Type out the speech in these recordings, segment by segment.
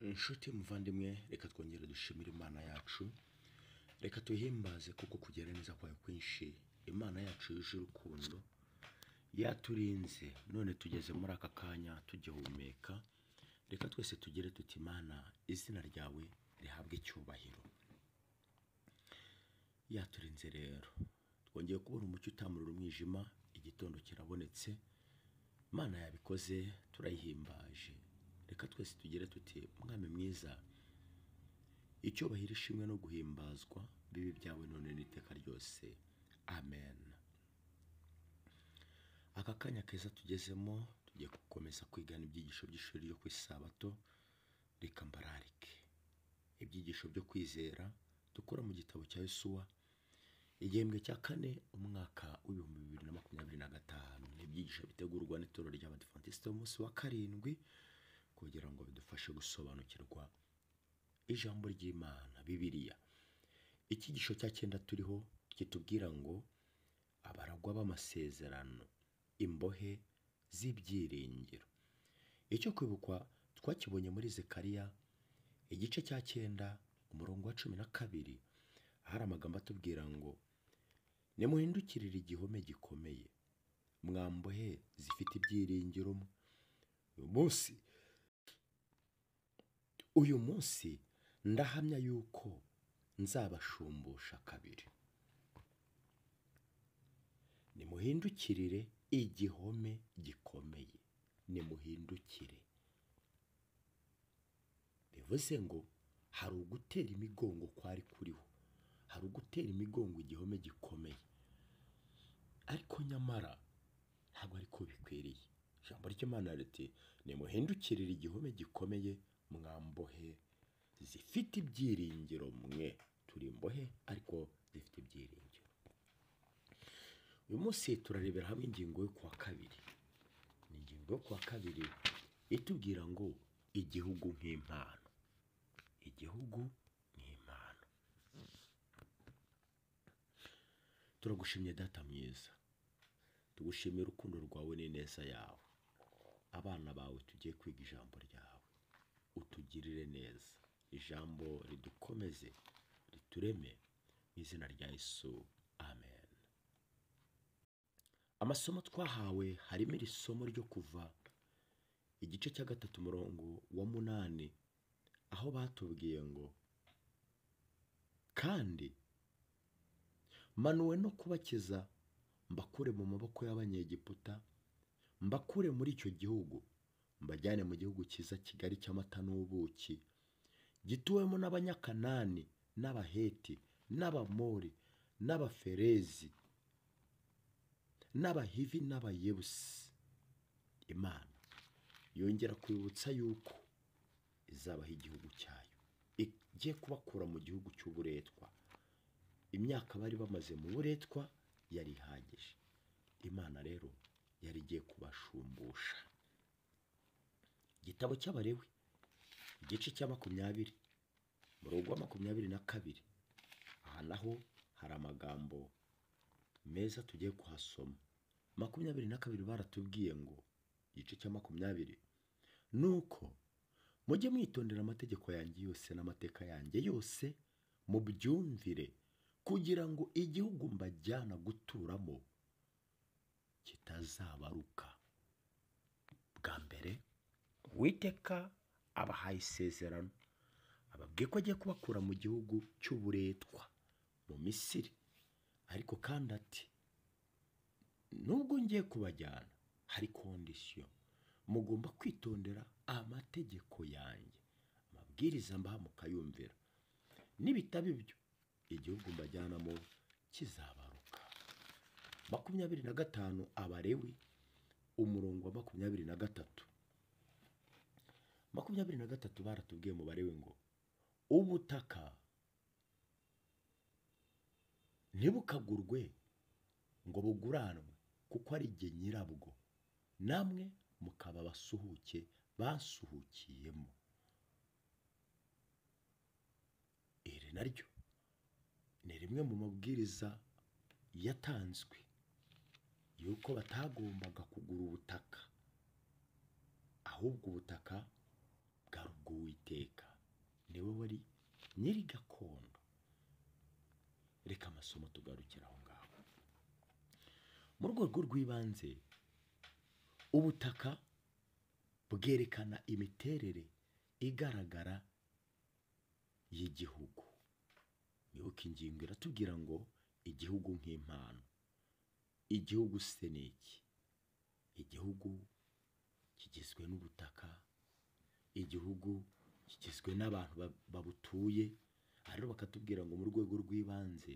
Inshuti muvandimwe, reka twongere dushimire Imana yacu, reka tuhimbaze kuko kugera neza kwayo kwinshi. Imana yacu yuje urukundo yaturinze, none tugeze muri aka kanya tugihumeka. Reka twese tugire tuti Imana, izina ryawe rihabwe icyubahiro. Yaturinze rero, twongeye kubona umucyo utamurura umwijima, igitondo kirabonetse. Imana yabikoze, turayihimbaje. Reka twese tugire tuti Mwami mwiza, icyubahiro, ishimwe no guhimbazwa bibi byawe none n'iteka ryose. Amen. Aka kanya keza tugezemo, tugiye gukomeza kwigana ibyigisho by'ishuri ryo ku Isabato. Reka mbararike ibyigisho byo kwizera dukora mu gitabo cya Yosuwa, igihembwe cya 4, umwaka w'ibihumbi 2025. Ni ibyigisho bitegurwa n'itorero ry'Abadiventiste b'umunsi wa 7 kugira ngo bidufashe gusobanukirwa ijambo ry'Imana, Bibiliya. Ikigisho cya 9 turiho kitubwira ngo abaragwa b'amasezerano, imbohe z'ibyiringiro. Icyo kwibukwa twakibonye muri Zekariya igice cya 9 umurongo wa 12, hari amagambo atubwira ngo nimuhindukirire igihome gikomeye, mwambohe zifite ibyiringiro. Uyu munsi ndahamya yuko nzabashumbusha kabiri. Nimuhindukirire igihome gikomeye, nimuhindukire. Bivuze ngo hari ugutera imigongo kwari kuriho, hari ugutera imigongo igihome gikomeye, ariko nyamara ntabwo ariko bikwiriye. Ijambo ry'Imana riti nimuhindukirire igihome gikomeye, mwambohe zifite ibyiringiro. Mwe turi imbohe ariko zifite ibyiringiro. Uyu munsi turarebera hamwe ingingo yo kuwa 2. Ni ingingo yo kuwa 2 itubwira ngo igihugu nk'impano. Igihugu nk'impano. Turagushimye Data mwiza, tugushimira urukundo rwawe n'ineza yawe. Abana bawe tugiye kwiga ijambo ryawe, utugirire neza. Ijambo ridukomeze, ritureme mu izina rya Yesu. Amen. Amasomo twahawe harimo iri somo ryo kuva igice cya 3 umurongo wa 8, aho batubwiye ngo kandi manuwe no kubakiza mbakure mu maboko y'Abanyegiputa, mbakure muri icyo gihugu, mbajyane mu gihugu cyiza kigari cy'amata n'ubuki, gituwemo n'Abanyakanani n'Abaheti n'Abamori n'Abaferezi n'Abahivi n'Abayebusi. Imana yongera kwibutsa yuko izabaha igihugu cyayo, igiye kubakura mu gihugu cy'uburetwa. Imyaka bari bamaze mu buretwa yari ihagije. Imana rero yari igiye kubashumbusha. Igitabo cy'Abalewi igice cya 20 umurongo wa 22. Aha naho hari amagambo meza tugiye kuhasoma. 22 baratubwiye ngo igice cya 20, nuko mujye mwitondera amategeko yanjye yose n'amateka yanjye yose, mubyumvire, kugira ngo igihugu mbajyana guturamo kitazabaruka. Bwa mbere Uwiteka abahaye isezerano, ababwiye ko agiye kubakura mu gihugu cy'uburetwa, mu Misiri. Ariko kandi ati nubwo ngiye kubajyana, hari kondisiyo. Mugomba kwitondera amategeko yanjye, amabwiriza mbaha mukayumvira. Nibitaba ibyo, igihugu mbajyanamo kizabaruka. 25 Abalewi umurongo wa 23. 23 baratubwiye mu Balewi ngo ubutaka ntibukagurwe ngo buguranwe, kuko ari jye nyirabwo, namwe mukaba basuhuke basuhukiyemo. Iri naryo ni rimwe mu mabwiriza yatanzwe yuko batagombaga kugura ubutaka, ahubwo ubutaka bwari ubw'Uwiteka. niwe wari nyiri gakondo. Reka amasomo tugarukira aho ngaho. Mu rwego rw'ibanze, ubutaka bwerekana imiterere igaragara y'igihugu. Nibuka ingingo iratubwira ngo igihugu nk'impano. Igihugu se ni iki? Igihugu kigizwe n'ubutaka, igihugu kigizwe n'abantu babutuye. Rero bakatubwira ngo mu rwego rw'ibanze,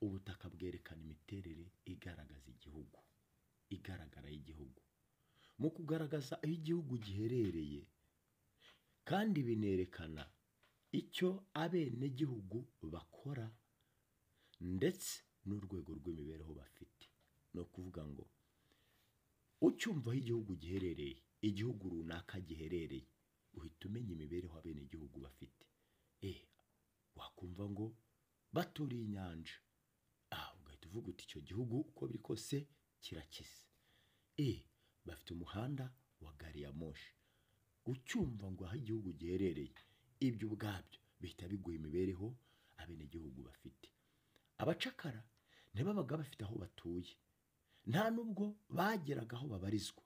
ubutaka bwerekana imiterere igaragaza igihugu, igaragara y'igihugu. Mu kugaragaza aho igihugu giherereye, kandi binerekana icyo abenegihugu bakora ndetse n'urwego rw'imibereho bafite. Ni ukuvuga ngo ucyumva aho igihugu giherereye, igihugu runaka giherereye, uhita umenya imibereho abenegihugu bafite. Wakumva ngo baturiye inyanja, ugahita uvuga uti icyo gihugu uko biri kose kirakize. Bafite umuhanda wa gari ya moshi. Ucyumva ngo aho igihugu giherereye, ibyo ubwabyo bihita biguha imibereho abenegihugu bafite. Abacakara ntibabaga bafite aho batuye, nta nubwo bageraga aho babarizwa.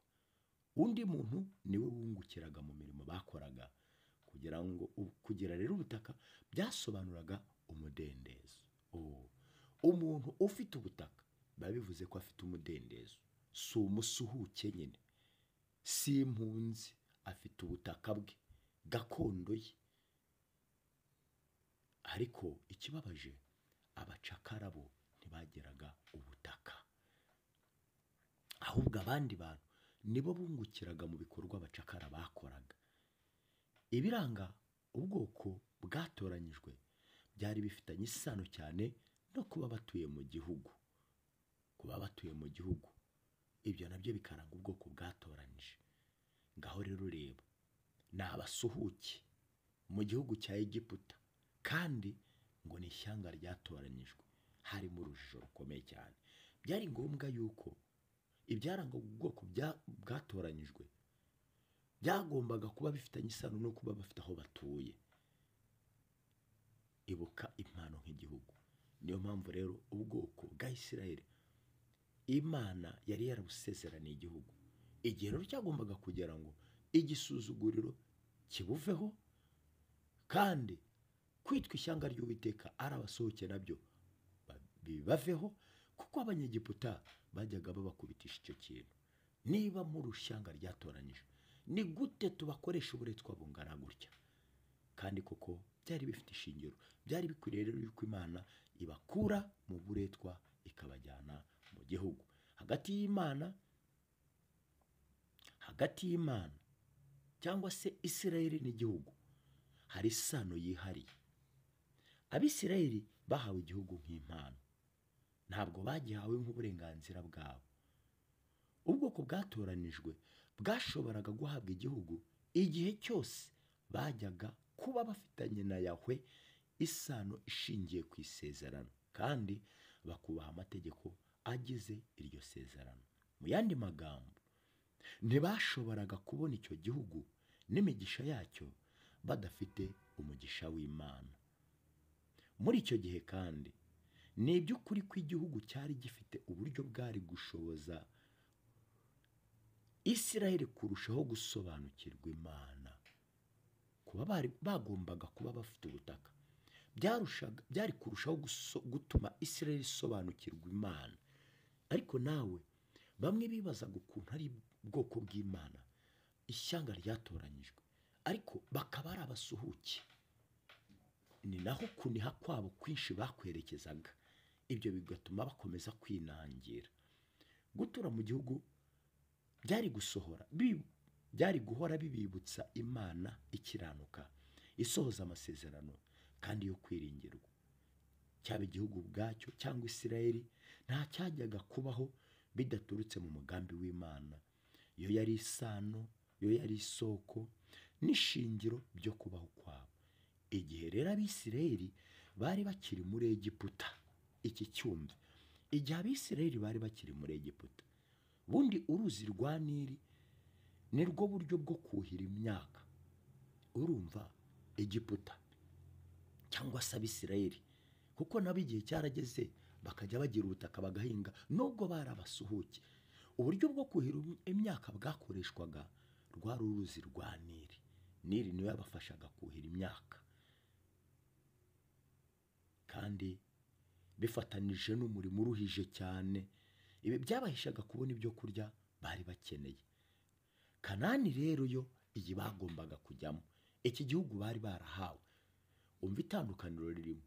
Undi muntu niwe wungukiraga mu mirimo bakoraga. Kugira rero ubutaka byasobanuraga umudendezo. Umuntu ufite ubutaka biba bivuze ko afite umudendezo. Si umusuhuke nyine, si impunzi, afite ubutaka bwe, gakondo ye. Ariko ikibabaje, abacakara bo ntibageraga ubutaka, ahubwo abandi bantu nibo bungukiraga mu bikorwa abacakara bakoraga. Ibiranga ubwoko bwatoranyijwe byari bifitanye isano cyane no kuba batuye mu gihugu. Kuba batuye mu gihugu, ibyo nabyo bikaranga ubwoko bwatoranyije. Ngaho rero reba, ni abasuhuke mu gihugu cya Egiputa, kandi ngo ni ishyanga ryatoranyijwe. Harimo urujijo rukomeye cyane. Byari ngombwa yuko ibyaranga ubwoko bwatoranyijwe byagombaga kuba bifitanye isano no kuba bafite aho batuye. Ibuka impano nk'igihugu. Niyo mpamvu rero ubwoko bwa Isirayeli, Imana yari yarabusezeraniye igihugu. Igihe rero cyagombaga kugira ngo igisuzuguriro kibuveho, kandi kwitwa ishyanga ry'Uwiteka ari abasohoke nabyo bibaveho, kuko abanyegiputa bajyaga babakubitisha icyo kintu. Niba muri ishyanga ryatoranyije, ni gute tubakoresha uburetwa bungana gutya? Kandi koko byari bifite ishingiro. Byari bikwiriye rero yuko Imana ibakura mu buretwa ikabajyana mu gihugu. Hagati y'Imana cyangwa se Isirayeli n'igihugu hari isano yihariye. Abisirayeli bahawe igihugu nk'impano, ntabwo bagihawe nk'uburenganzira bwabo. Ubwoko bwatoranijwe bwashoboraga guhabwa igihugu igihe cyose bajyaga kuba bafitanye na Yahwe isano ishingiye ku isezerano, kandi bakubaha amategeko agize iryo sezerano. Mu yandi magambo, ntibashoboraga kubona icyo gihugu n'imigisha yacyo badafite umugisha w'Imana. Muri icyo gihe kandi, ni iby'ukuri ko igihugu cyari gifite uburyo bwari gushoboza Isirayeli kurushaho gusobanukirwa Imana. Kuba bagombaga kuba bafite ubutaka byari kurushaho gutuma Isirayeli isobanukirwa Imana. Ariko nawe, bamwe bibazaga ukuntu ari ubwoko bw'Imana, ishyanga ryatoranyijwe, ariko bakaba ari abasuhuke. Ni naho kuniha kwabo kwinshi bakwerekezaga. Ibyo bigatuma bakomeza kwinangira. Gutura mu gihugu byari guhora bibibutsa Imana ikiranuka, isohoza amasezerano kandi yo kwiringirwa. Cyaba igihugu ubwacyo cyangwa Isirayeli, nta cyajyaga kubaho bidaturutse mu mugambi w'Imana. Yo yari isano, yo yari isoko n'ishingiro byo kubaho kwabo. Igihe rero Abisirayeli bari bakiri muri Egiputa, iki cyumve, igihe Abisirayeli bari bakiri muri Egiputa, bundi uruzi rwa Nili ni rwo buryo bwo kuhira imyaka. Urumva, Egiputa cyangwa se abisirayeli, kuko nabo igihe cyarageze bakajya bagira ubutaka bagahinga nubwo bari abasuhuke. Uburyo bwo kuhira imyaka bwakoreshwaga rwari uruzi rwa Nili. Nili niyo yabafashaga kuhira imyaka, kandi bifatanije n'umurimo uruhije cyane. Ibi byabahishaga kubona ibyo kurya bari bakeneye. Kanani rero yo iyi bagombaga kujyamo. Iki gihugu bari barahawe. Umva itandukaniro ririmo.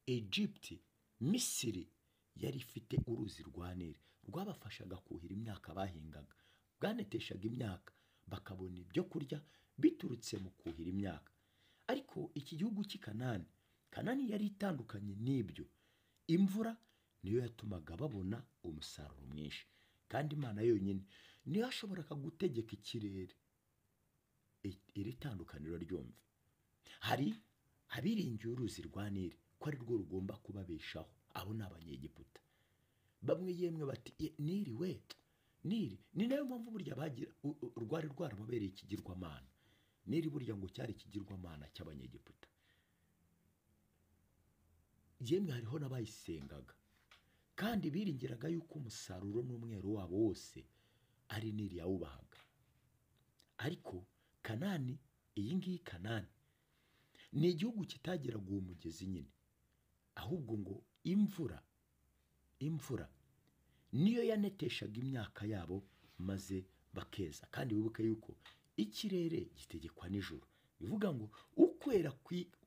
Egypte, Misiri yari ifite uruzi rwa Nili rwabafashaga kuhira imyaka bahingaga, bwaneteshaga imyaka bakabona ibyo kurya biturutse mu kuhira imyaka. Ariko iki gihugu cy'i Kanani yari itandukanye n'ibyo. Imvura niyo yatumaga babona umusaruro mwinshi, kandi Imana yonyine niyo yashoboraga gutegeka ikirere. Iri tandukaniro ryumve. Hari abiringiye uruzi rwa Nili ko ari rwo rugomba kubabeshaho. Abo ni Abanyegiputa. Bamwe yemwe bati Nili we, Nili ni nayo mpamvu burya bagira rwari rwarababereye ikigirwamana. Nili burya ngo cyari ikigirwamana cy'Abanyegiputa. Yemwe hariho n'abayisengaga, kandi biringiraga yuko umusaruro n'umwero wabo wose ari Nili yawubahaga. Ariko Kanani, iyi ngiyi Kanani ni igihugu kitagiraga uwo mugezi nyine, ahubwo ngo imvura niyo yaneteshaga imyaka yabo maze bakeza. Kandi wibuke yuko ikirere gitegekwa n'ijuru. Bivuga ngo ukwera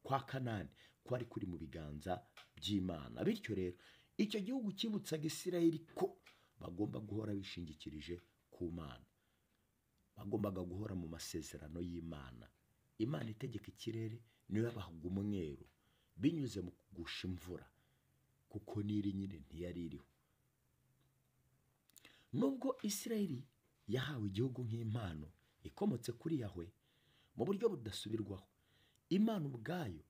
kwa Kanani kwari kuri mu biganza by'Imana. Bityo rero icyo gihugu kibutsaga Isirayeli ko bagomba guhora bishingikirije ku Mana. Bagombaga guhora mu masezerano y'Imana. Imana itegeka ikirere niyo yabahaga umweru binyuze mu kugusha imvura, kuko Nili nyine ntiyari iriho. Nubwo Isirayeli yahawe igihugu nk'impano ikomotse kuri Yahwe mu buryo budasubirwaho, Imana ubwayo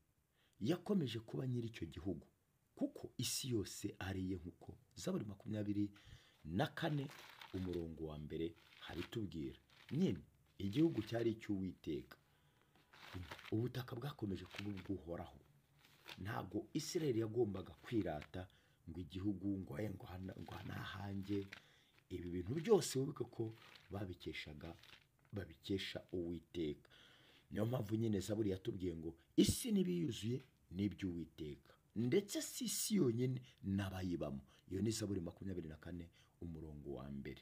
yakomeje kuba nyiri icyo gihugu, kuko isi yose ariye. Nk'uko Zaburi 24 umurongo wa mbere habitubwira. Nyine igihugu cyari icy'Uwiteka. Ubutaka bwakomeje kuba ubw'Uhoraho. Ntabwo Isirayeli yagombaga kwirata ngo igihugu ngo nahanjye. Ibi bintu byose wibuke ko babikesha Uwiteka. Niyo mpamvu nyine Zaburi yatubwiye ngo isi n'ibiyuzuye n'iby'Uwiteka, ndetse si isi yonyine n'abayibamo. Iyo ni Zaburi 24 umurongo wa mbere.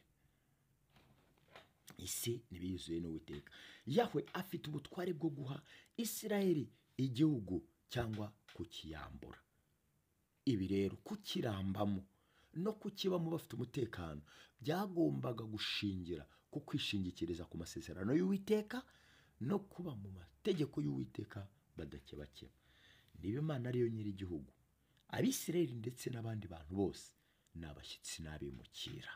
Isi n'ibiyuzuye n'Uwiteka. Yahwe afite ubutware bwo guha Isirayeli igihugu cyangwa kukiyambura. Ibi rero kukirambamo no kukibamo bafite umutekano byagombaga gushingira ku kwishingikiriza ku masezerano y'Uwiteka no kuba mu mategeko y'Uwiteka badakebakeba. Niba Imana ariyo nyiri igihugu, Abisirayeli ndetse n'abandi bantu bose ni abashyitsi n'abimukira.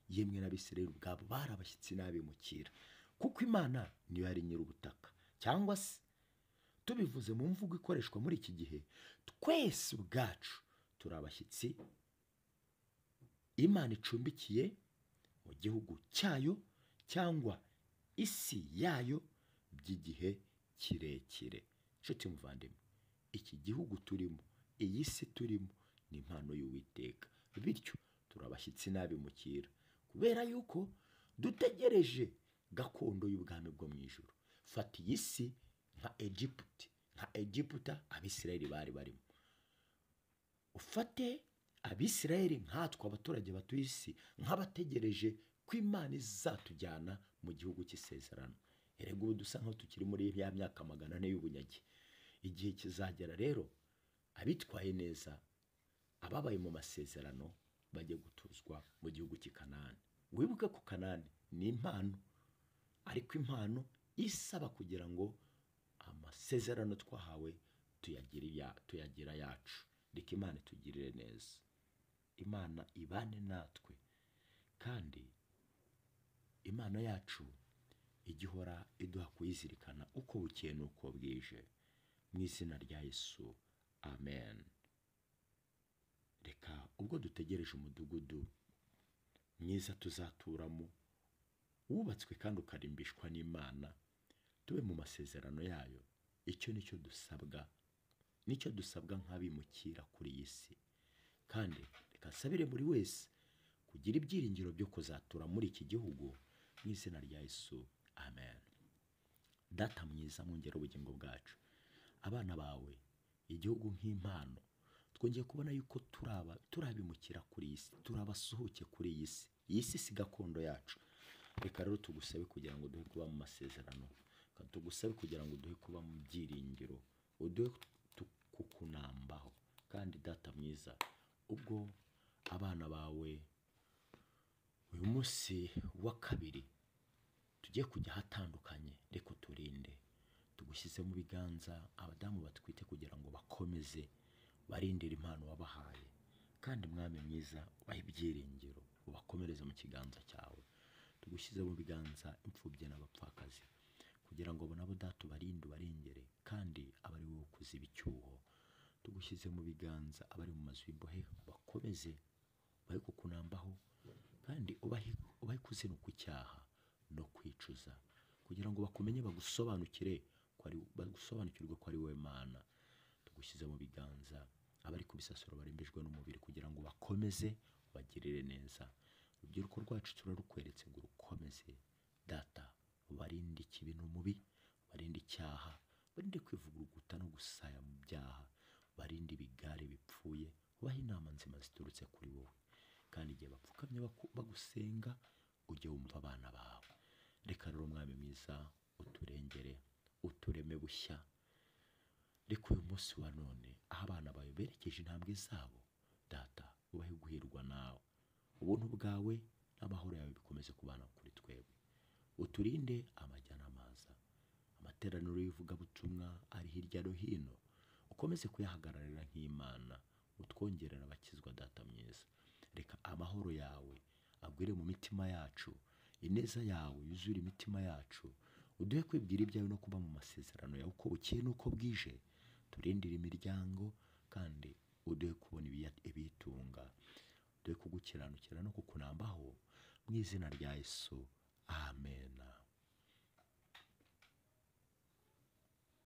Yemwe n'Abisirayeli ubwabo bari abashyitsi n'abimukira, kuko Imana niyo yari nyiri ubutaka. Cyangwa se tubivuze mu mvugo ikoreshwa muri iki gihe, twese ubwacu turi abashyitsi Imana icumbikiye mu gihugu cyayo cyangwa isi yayo by'igihe kirekire. Nshuti muvandimwe, iki gihugu turimo, iyi si turimo ni impano y'Uwiteka. Bityo turi abashyitsi n'abimukira, kubera yuko dutegereje gakondo y'ubwami bwo mu ijuru. Fata iyi si nka Egiputa Abisirayeli bari barimo. Ufate Abisirayeli nkatwe abaturage batuye isi nk'abategereje ko Imana izatujyana mu gihugu cy'isezerano. Erega ubu dusa nkaho tukiri muri ya myaka 400 y'ubunyage. Igihe kizagera rero abitwaye neza, ababaye mu masezerano bajye gutuzwa mu gihugu cy'i Kanani. Wibuke ko Kanani ni impano, ariko impano isaba kugira ngo amasezerano twahawe tuyagira yacu. Reka Imana itugirire neza. Imana ibane natwe, kandi Imana yacu igihora iduha kuyizirikana uko bukeye n'uko bwije. Mu izina rya Yesu, amen. Reka ubwo dutegereje umudugudu mwiza tuzaturamo, wubatswe kandi ukarimbishwa n'Imana, tube mu masezerano yayo. Icyo nicyo dusabwa nicyo dusabwa nk'abimukira kuri iyi si. Kandi reka nsabire buri wese kugira ibyiringiro byo kuzatura muri iki gihugu mu izina rya Yesu, amen. Data mwiza, mwongera ubugingo bwacu, abana bawe, igihugu nk'impano, twongeye kubona yuko turabimukira kuri iyi si, turabasuhuke kuri iyi si. Iyi si si gakondo yacu. Reka rero tugusabe kugira ngo duhe kuba mu masezerano, tugusabe kugira ngo duhe kuba mu byiringiro, uduhe kukunambaho. Kandi data mwiza, ubwo abana bawe uyu munsi wa kabiri tugiye kujya ahatandukanye, reka turinde, tugushyize mu biganza abadamu batwite kugira ngo bakomeze barindire impano wabahaye. Kandi mwami mwiza, ubahe ibyiringiro, ubakomereze mu kiganza cyawe. Tugushyize mu biganza imfubyi n'abapfakazi kugira ngo nabo data ubarinde, ubarengere, kandi abari wowe kuziba icyuho. Tugushyize mu biganza abari mu mazu y'imbohe, bakomeze ubahe kukunambaho, kandi ubahe kuzinuka icyaha no kwicuza, kugira ngo bakumenye, bagusobanukirwe ko ari wowe Mana. Tugushyize mu biganza abari ku bisasiro barembejwe n'umubiri kugira ngo bakomeze bagirire neza. Urubyiruko rwacu turarukweretse ngo rukomeze data, barinde ikibi n'umubi, barinde icyaha, barinde kwivuguruguta no gusaya mu byaha, barinde ibigare bipfuye, ubahe inama nzima ziturutse kuri wowe. Kandi igihe bapfukamye bagusenga, ujye wumva abana bawe. Reka rero mwami mwiza, uturengere, utureme bushya. Reka uyu munsi wa none, aho abana bawe berekeje intambwe zabo, data ubahe guhirwa nawe. Ubuntu bwawe n'amahoro yawe bikomeze kubana kuri twebwe. Uturinde amajya n'amaza, amateraniro y'ivugabutumwa ari hirya no hino, ukomeze kuyahagararira nk'Imana, utwongerera abakizwa data mwiza. Reka amahoro yawe agwire mu mitima yacu, ineza yawe yuzure imitima yacu, uduhe kwibwira ibyawe no kuba mu masezerano yawe uko bukeye n'uko bwije. Turindire imiryango, kandi uduhe kubona ibiyitunga, uduhe kugukiranukira no kukunambaho mu izina rya Yesu, amen.